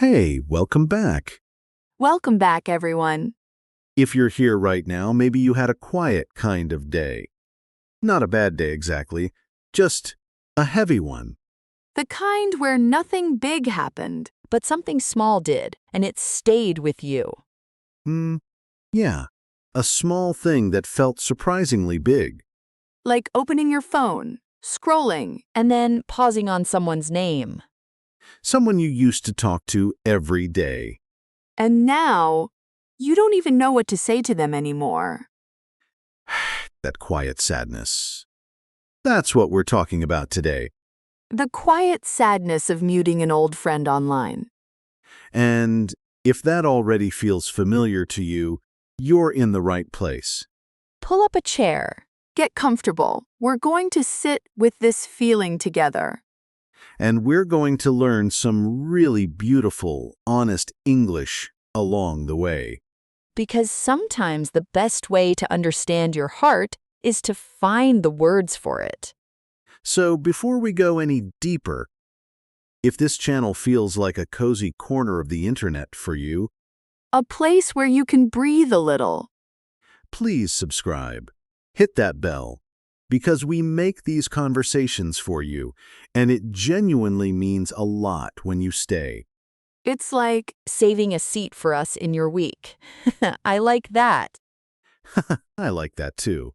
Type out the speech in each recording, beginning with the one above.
Hey, welcome back. Welcome back, everyone. If you're here right now, maybe you had a quiet kind of day. Not a bad day exactly, just a heavy one. The kind where nothing big happened, but something small did, and it stayed with you. Yeah, a small thing that felt surprisingly big. Like opening your phone, scrolling, and then pausing on someone's name. Someone you used to talk to every day. And now, you don't even know what to say to them anymore. That quiet sadness. That's what we're talking about today. The quiet sadness of muting an old friend online. And if that already feels familiar to you, you're in the right place. Pull up a chair. Get comfortable. We're going to sit with this feeling together. And we're going to learn some really beautiful, honest English along the way. Because sometimes the best way to understand your heart is to find the words for it. So before we go any deeper, if this channel feels like a cozy corner of the internet for you, A place where you can breathe a little. please subscribe. Hit that bell, because we make these conversations for you, and it genuinely means a lot when you stay. It's like saving a seat for us in your week. I like that. I like that too.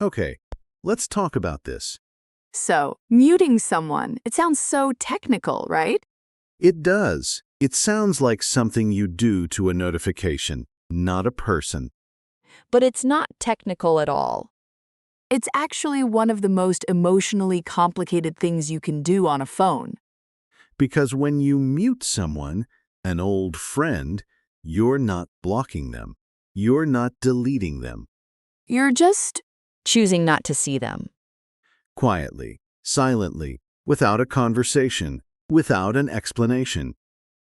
Okay, let's talk about this. So, muting someone, it sounds so technical, right? It does. It sounds like something you do to a notification, not a person. But it's not technical at all. It's actually one of the most emotionally complicated things you can do on a phone. Because when you mute someone, an old friend, you're not blocking them. You're not deleting them. You're just choosing not to see them. Quietly, silently, without a conversation, without an explanation.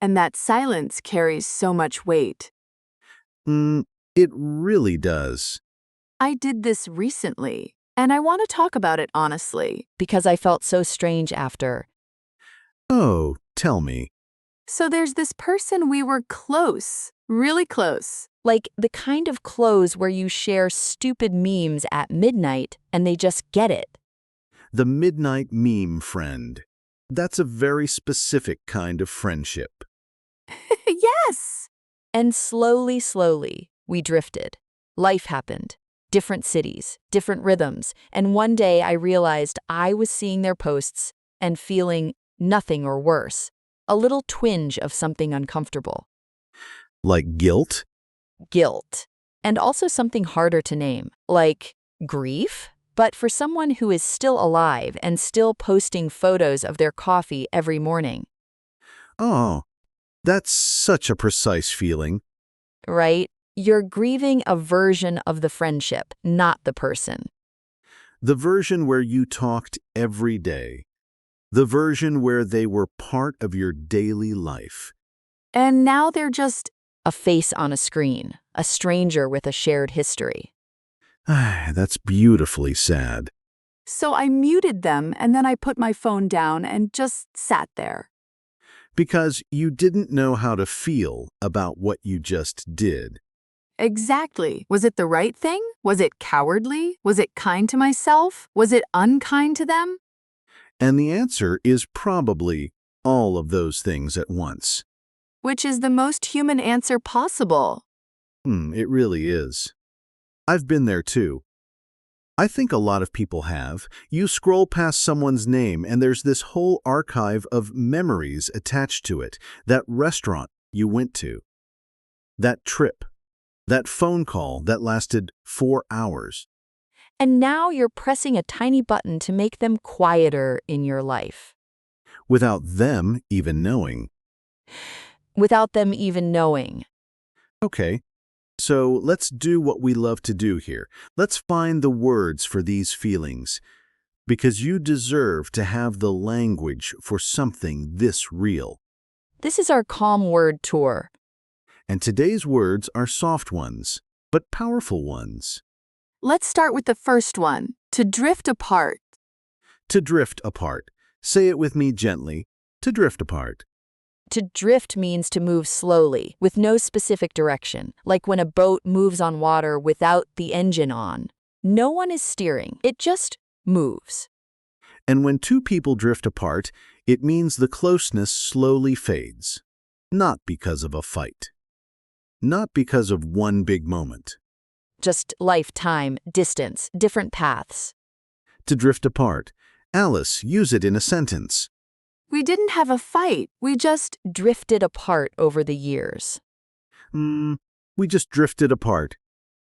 And that silence carries so much weight. It really does. I did this recently, and I want to talk about it honestly, because I felt so strange after. Oh, tell me. So there's this person we were close, really close. Like the kind of close where you share stupid memes at midnight and they just get it. The midnight meme friend. That's a very specific kind of friendship. Yes! And slowly, we drifted. Life happened. Different cities, different rhythms, and one day I realized I was seeing their posts and feeling nothing or worse, a little twinge of something uncomfortable. Like guilt? Guilt. And also something harder to name, like grief? But for someone who is still alive and still posting photos of their coffee every morning. Oh, that's such a precise feeling. Right? You're grieving a version of the friendship, not the person. The version where you talked every day. The version where they were part of your daily life. And now they're just a face on a screen, a stranger with a shared history. That's beautifully sad. So I muted them and then I put my phone down and just sat there. Because you didn't know how to feel about what you just did. Exactly. Was it the right thing? Was it cowardly? Was it kind to myself? Was it unkind to them? And the answer is probably all of those things at once. Which is the most human answer possible. It really is. I've been there too. I think a lot of people have. You scroll past someone's name and there's this whole archive of memories attached to it. That restaurant you went to. That trip. That phone call that lasted 4 hours. And now you're pressing a tiny button to make them quieter in your life. Without them even knowing. Without them even knowing. Okay, so let's do what we love to do here. Let's find the words for these feelings. Because you deserve to have the language for something this real. This is our calm word tour. And today's words are soft ones, but powerful ones. Let's start with the first one, to drift apart. To drift apart. Say it with me gently. To drift apart. To drift means to move slowly, with no specific direction, like when a boat moves on water without the engine on. No one is steering, it just moves. And when two people drift apart, it means the closeness slowly fades. Not because of a fight. Not because of one big moment. Just life, time, distance, different paths. To drift apart. Alice, use it in a sentence. We didn't have a fight, we just drifted apart over the years. We just drifted apart.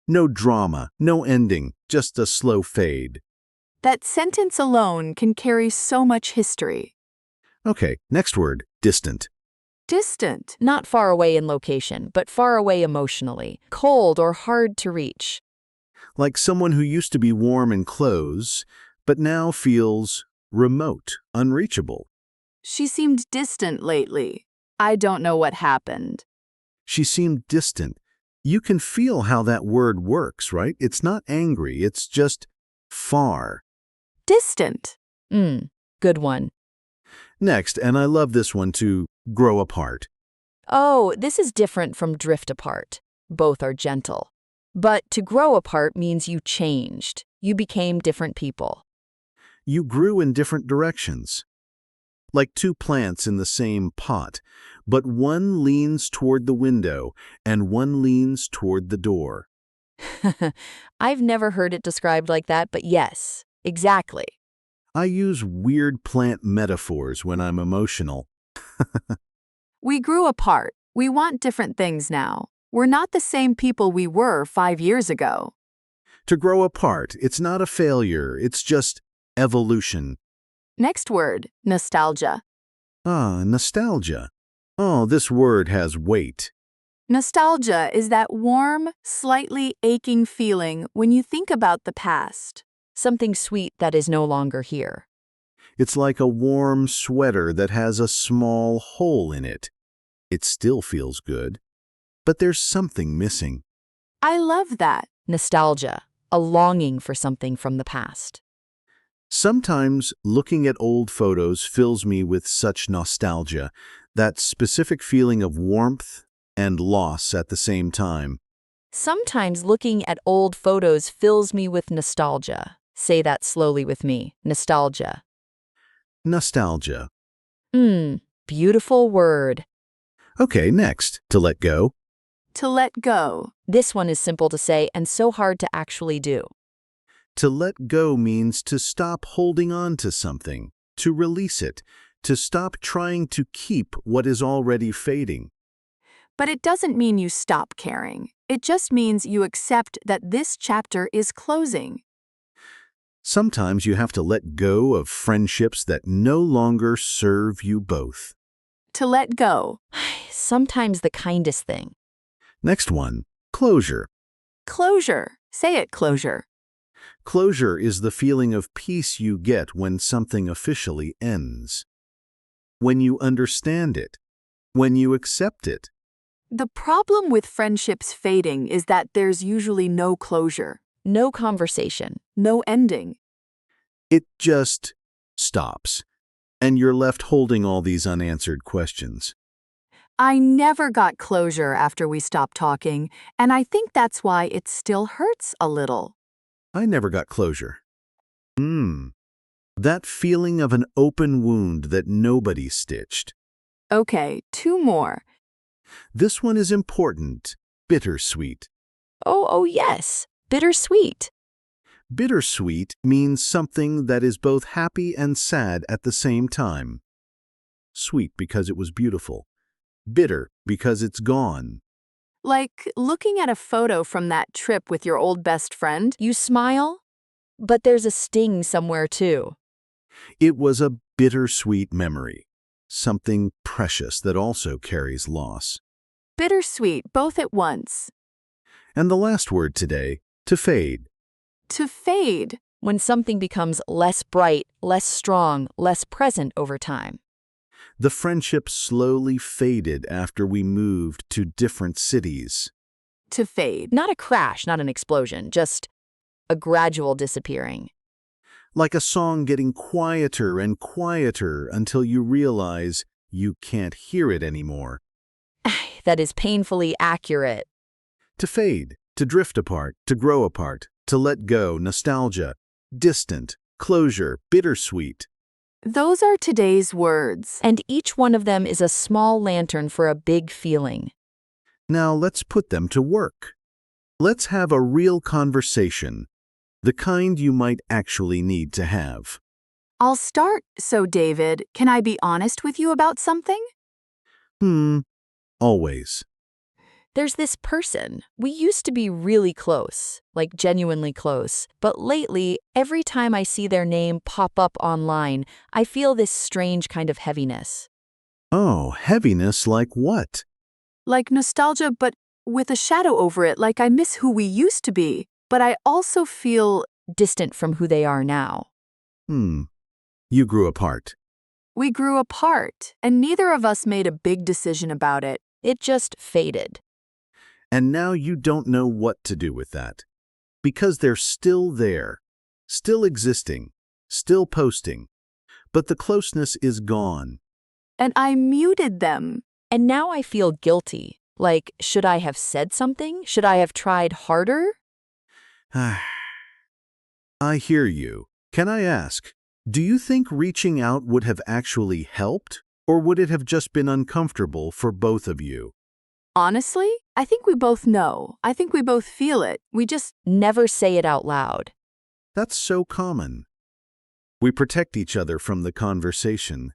No drama, no ending, just a slow fade. That sentence alone can carry so much history. Okay, next word, distant. Distant, not far away in location, but far away emotionally, cold or hard to reach. Like someone who used to be warm and close, but now feels remote, unreachable. She seemed distant lately. I don't know what happened. She seemed distant. You can feel how that word works, right? It's not angry, it's just far. Distant. Good one. Next, and I love this one too, grow apart. Oh, this is different from drift apart. Both are gentle. But to grow apart means you changed. You became different people. You grew in different directions. Like two plants in the same pot, but one leans toward the window and one leans toward the door. I've never heard it described like that, but yes, exactly. I use weird plant metaphors when I'm emotional. We grew apart. We want different things now. We're not the same people we were 5 years ago. To grow apart, it's not a failure, it's just evolution. Next word, nostalgia. Nostalgia. Oh, this word has weight. Nostalgia is that warm, slightly aching feeling when you think about the past. Something sweet that is no longer here. It's like a warm sweater that has a small hole in it. It still feels good, but there's something missing. I love that. Nostalgia, a longing for something from the past. Sometimes looking at old photos fills me with such nostalgia, that specific feeling of warmth and loss at the same time. Sometimes looking at old photos fills me with nostalgia. Say that slowly with me. Nostalgia. Nostalgia. Beautiful word. Okay, next, to let go. To let go. This one is simple to say and so hard to actually do. To let go means to stop holding on to something, to release it, to stop trying to keep what is already fading. But it doesn't mean you stop caring. It just means you accept that this chapter is closing. Sometimes you have to let go of friendships that no longer serve you both. To let go. Sometimes the kindest thing. Next one, closure. Closure. Say it, closure. Closure is the feeling of peace you get when something officially ends. When you understand it. When you accept it. The problem with friendships fading is that there's usually no closure, no conversation, no ending. It just stops, and you're left holding all these unanswered questions. I never got closure after we stopped talking, and I think that's why it still hurts a little. I never got closure. That feeling of an open wound that nobody stitched. Okay, 2 more. This one is important, bittersweet. Oh, yes, bittersweet. Bittersweet means something that is both happy and sad at the same time. Sweet because it was beautiful. Bitter because it's gone. Like looking at a photo from that trip with your old best friend, you smile, but there's a sting somewhere too. It was a bittersweet memory, something precious that also carries loss. Bittersweet, both at once. And the last word today, to fade. To fade. When something becomes less bright, less strong, less present over time. The friendship slowly faded after we moved to different cities. To fade. Not a crash, not an explosion, just a gradual disappearing. Like a song getting quieter and quieter until you realize you can't hear it anymore. That is painfully accurate. To fade, to drift apart, to grow apart, to let go, nostalgia, distant, closure, bittersweet. Those are today's words, and each one of them is a small lantern for a big feeling. Now let's put them to work. Let's have a real conversation, the kind you might actually need to have. I'll start. So, David, can I be honest with you about something? Always. There's this person. We used to be really close, like genuinely close. But lately, every time I see their name pop up online, I feel this strange kind of heaviness. Oh, heaviness like what? Like nostalgia, but with a shadow over it, like I miss who we used to be. But I also feel distant from who they are now. You grew apart. We grew apart, and neither of us made a big decision about it. It just faded. And now you don't know what to do with that. Because they're still there, still existing, still posting. But the closeness is gone. And I muted them. And now I feel guilty. Like, should I have said something? Should I have tried harder? I hear you. Can I ask, do you think reaching out would have actually helped? Or would it have just been uncomfortable for both of you? Honestly, I think we both know. I think we both feel it. We just never say it out loud. That's so common. We protect each other from the conversation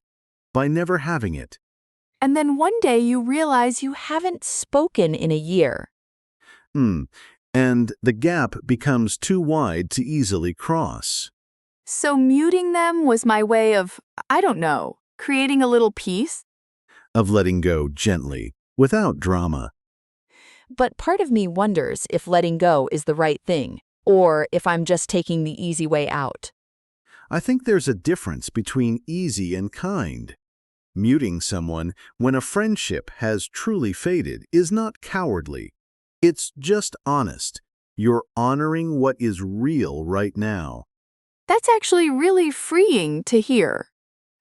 by never having it. And then one day you realize you haven't spoken in a year. And the gap becomes too wide to easily cross. So muting them was my way of, I don't know, creating a little peace? Of letting go gently, without drama. But part of me wonders if letting go is the right thing, or if I'm just taking the easy way out. I think there's a difference between easy and kind. Muting someone when a friendship has truly faded is not cowardly. It's just honest. You're honoring what is real right now. That's actually really freeing to hear.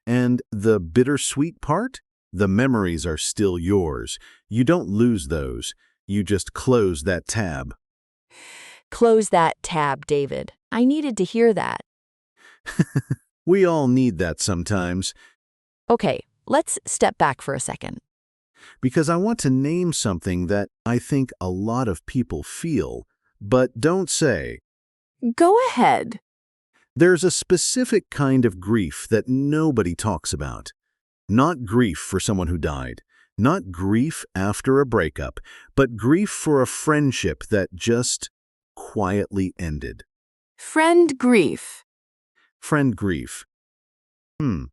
And the bittersweet part? The memories are still yours. You don't lose those. You just close that tab. Close that tab, David. I needed to hear that. We all need that sometimes. Okay, let's step back for a second. Because I want to name something that I think a lot of people feel, but don't say. Go ahead. There's a specific kind of grief that nobody talks about. Not grief for someone who died, not grief after a breakup, but grief for a friendship that just quietly ended. Friend grief. Friend grief. And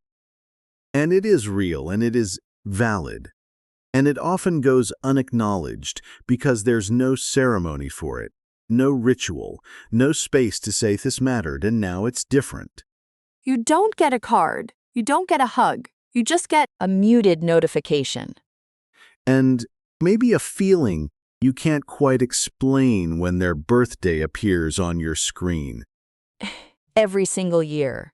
it is real and it is valid. And it often goes unacknowledged because there's no ceremony for it, no ritual, no space to say this mattered and now it's different. You don't get a card. You don't get a hug. You just get a muted notification. And maybe a feeling you can't quite explain when their birthday appears on your screen. Every single year.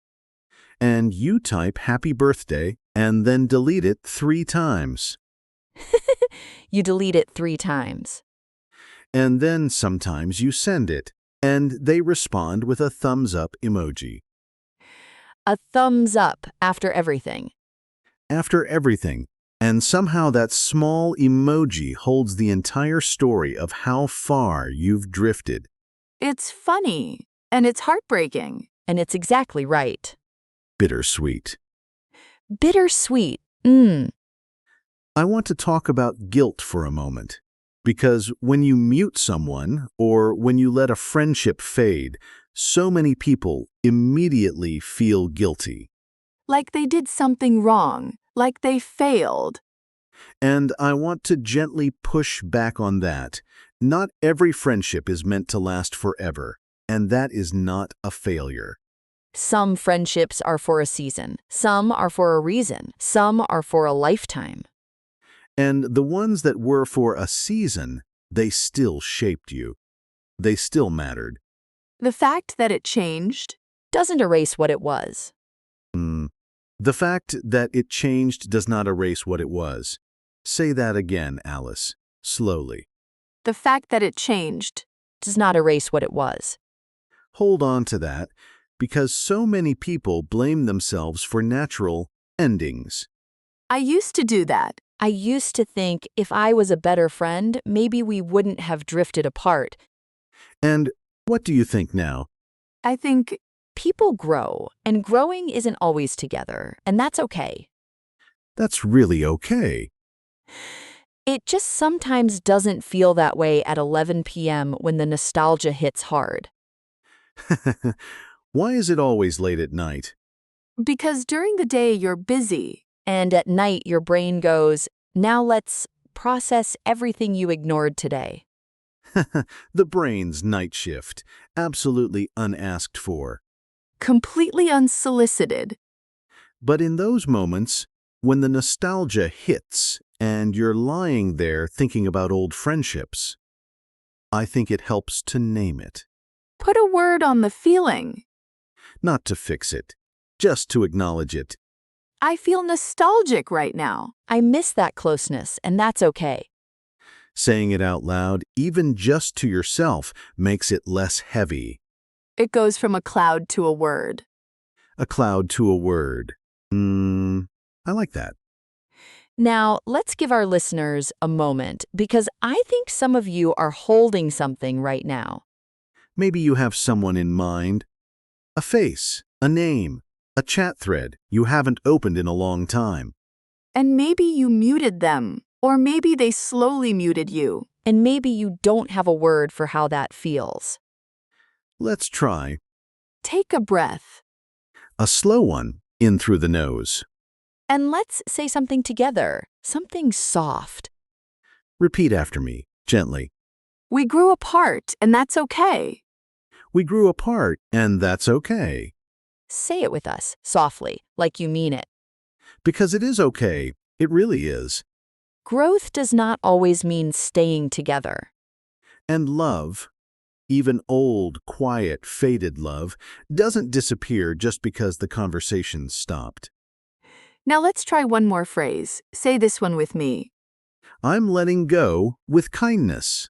And you type happy birthday and then delete it 3 times. You delete it 3 times. And then sometimes you send it, and they respond with a thumbs up emoji. A thumbs up after everything. After everything, and somehow that small emoji holds the entire story of how far you've drifted. It's funny, and it's heartbreaking, and it's exactly right. Bittersweet. Bittersweet. I want to talk about guilt for a moment. Because when you mute someone, or when you let a friendship fade, so many people immediately feel guilty. Like they did something wrong, like they failed. And I want to gently push back on that. Not every friendship is meant to last forever, and that is not a failure. Some friendships are for a season, some are for a reason, some are for a lifetime. And the ones that were for a season, they still shaped you. They still mattered. The fact that it changed doesn't erase what it was. The fact that it changed does not erase what it was. Say that again, Alice, slowly. The fact that it changed does not erase what it was. Hold on to that, because so many people blame themselves for natural endings. I used to do that. I used to think if I was a better friend, maybe we wouldn't have drifted apart. And what do you think now? I think people grow, and growing isn't always together, and that's okay. That's really okay. It just sometimes doesn't feel that way at 11 p.m. when the nostalgia hits hard. Why is it always late at night? Because during the day you're busy, and at night your brain goes, now let's process everything you ignored today. The brain's night shift, absolutely unasked for. Completely unsolicited. But in those moments, when the nostalgia hits and you're lying there thinking about old friendships, I think it helps to name it. Put a word on the feeling. Not to fix it, just to acknowledge it. I feel nostalgic right now. I miss that closeness, and that's okay. Saying it out loud, even just to yourself, makes it less heavy. It goes from a cloud to a word. A cloud to a word. I like that. Now, let's give our listeners a moment, because I think some of you are holding something right now. Maybe you have someone in mind. A face, a name, a chat thread you haven't opened in a long time. And maybe you muted them, or maybe they slowly muted you. And maybe you don't have a word for how that feels. Let's try. Take a breath. A slow one, in through the nose. And let's say something together, something soft. Repeat after me, gently. We grew apart, and that's okay. We grew apart, and that's okay. Say it with us, softly, like you mean it. Because it is okay. It really is. Growth does not always mean staying together. And love, even old, quiet, faded love, doesn't disappear just because the conversation stopped. Now let's try one more phrase. Say this one with me. I'm letting go with kindness.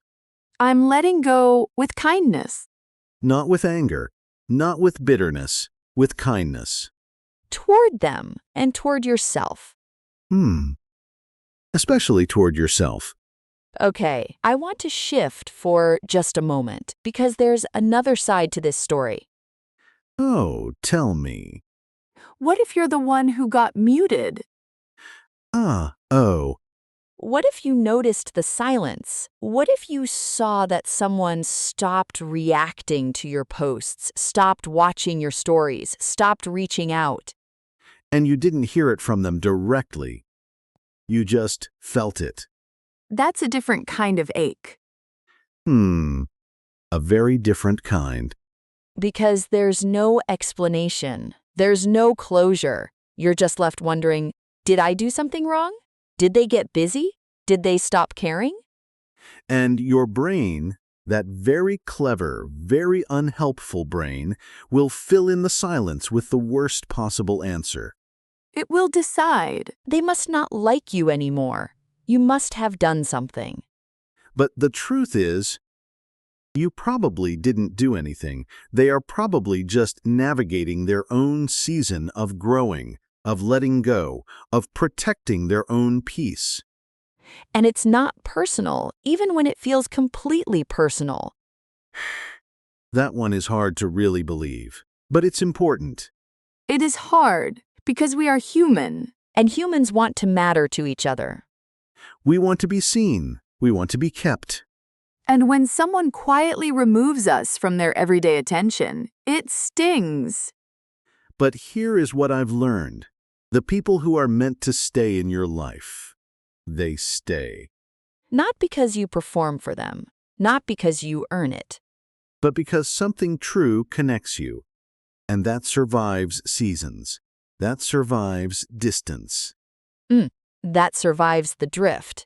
I'm letting go with kindness. Not with anger, not with bitterness, with kindness. Toward them and toward yourself. Especially toward yourself. Okay, I want to shift for just a moment because there's another side to this story. Oh, tell me. What if you're the one who got muted? Oh. What if you noticed the silence? What if you saw that someone stopped reacting to your posts, stopped watching your stories, stopped reaching out? And you didn't hear it from them directly. You just felt it. That's a different kind of ache. A very different kind. Because there's no explanation. There's no closure. You're just left wondering, did I do something wrong? Did they get busy? Did they stop caring? And your brain, that very clever, very unhelpful brain, will fill in the silence with the worst possible answer. It will decide. They must not like you anymore. You must have done something. But the truth is, you probably didn't do anything. They are probably just navigating their own season of growing, of letting go, of protecting their own peace. And it's not personal, even when it feels completely personal. That one is hard to really believe, but it's important. It is hard because we are human, and humans want to matter to each other. We want to be seen. We want to be kept. And when someone quietly removes us from their everyday attention, it stings. But here is what I've learned. The people who are meant to stay in your life, they stay. Not because you perform for them, not because you earn it. But because something true connects you. And that survives seasons. That survives distance. That survives the drift.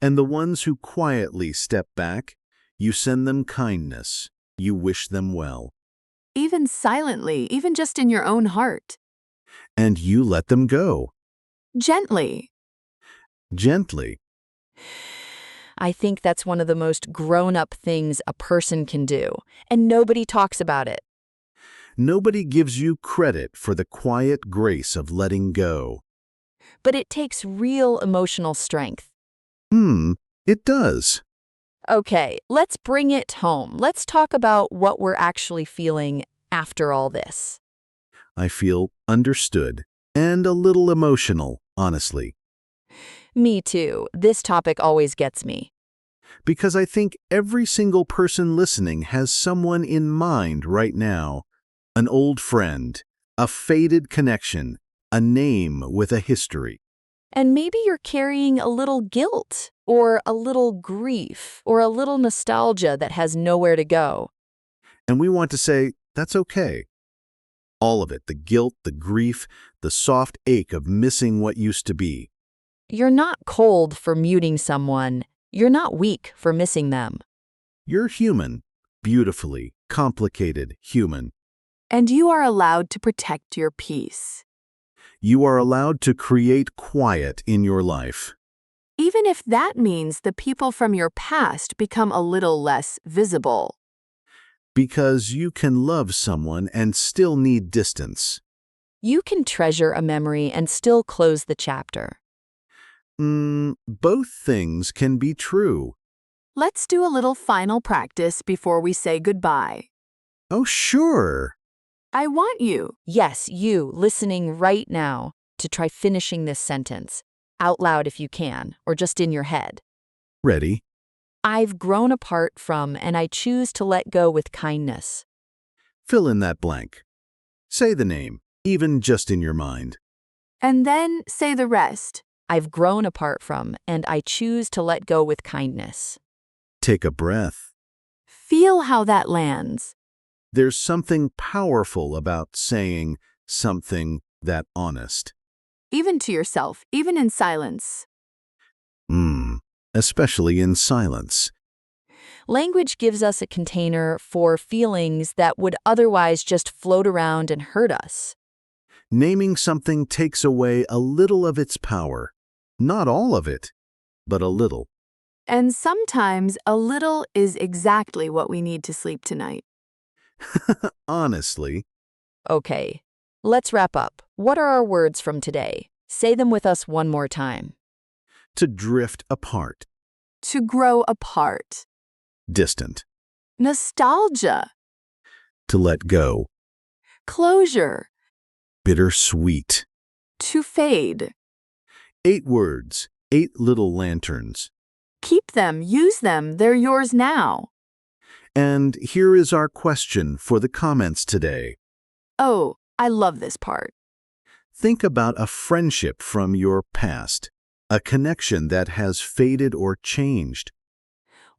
And the ones who quietly step back, you send them kindness. You wish them well. Even silently, even just in your own heart. and you let them go, Gently. gently. I think that's one of the most grown-up things a person can do, and nobody talks about it. Nobody gives you credit for the quiet grace of letting go. But it takes real emotional strength. It does. Okay, let's bring it home. Let's talk about what we're actually feeling after all this. I feel understood and a little emotional, honestly, Me too. This topic always gets me. because I think every single person listening has someone in mind right now. An old friend, a faded connection, a name with a history. And maybe you're carrying a little guilt, or a little grief, or a little nostalgia that has nowhere to go. And we want to say, that's okay. All of it, the guilt, the grief, the soft ache of missing what used to be. You're not cold for muting someone. You're not weak for missing them. You're human, beautifully complicated human. And you are allowed to protect your peace. You are allowed to create quiet in your life. Even if that means the people from your past become a little less visible. Because you can love someone and still need distance. You can treasure a memory and still close the chapter. Both things can be true. Let's do a little final practice before we say goodbye. Oh, sure. I want you. Yes, you, listening right now, to try finishing this sentence, out loud if you can, or just in your head. Ready? I've grown apart from, and I choose to let go with kindness. Fill in that blank. Say the name, even just in your mind. And then say the rest. I've grown apart from, and I choose to let go with kindness. Take a breath. Feel how that lands. There's something powerful about saying something that honest. Even to yourself, even in silence. Especially in silence. Language gives us a container for feelings that would otherwise just float around and hurt us. Naming something takes away a little of its power. Not all of it, but a little. And sometimes a little is exactly what we need to sleep tonight. Honestly, Okay, let's wrap up. What are our words from today? Say them with us one more time. to drift apart, To grow apart. distant, Nostalgia. to let go, Closure. bittersweet. To fade. 8 words, 8 little lanterns. Keep them, use them, they're yours now. And here is our question for the comments today. Oh, I love this part. Think about a friendship from your past, a connection that has faded or changed.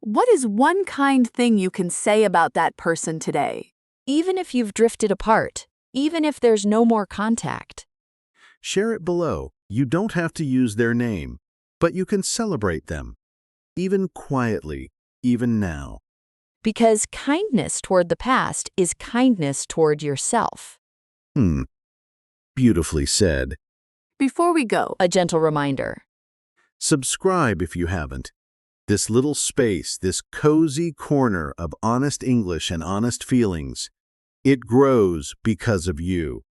What is one kind thing you can say about that person today? Even if you've drifted apart, even if there's no more contact. Share it below. You don't have to use their name, but you can celebrate them, even quietly, even now. Because kindness toward the past is kindness toward yourself. Beautifully said. Before we go, A gentle reminder. Subscribe if you haven't. This little space, this cozy corner of honest English and honest feelings, it grows because of you.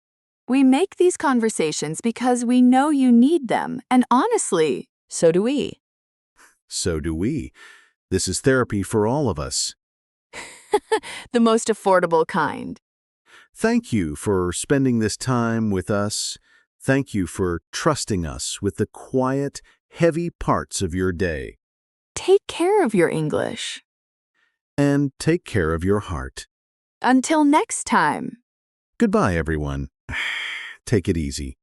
we make these conversations because we know you need them, and honestly, So do we. So do we. This is therapy for all of us. the most affordable kind. Thank you for spending this time with us. Thank you for trusting us with the quiet, heavy parts of your day. Take care of your English. And take care of your heart. Until next time. Goodbye, everyone. Take it easy.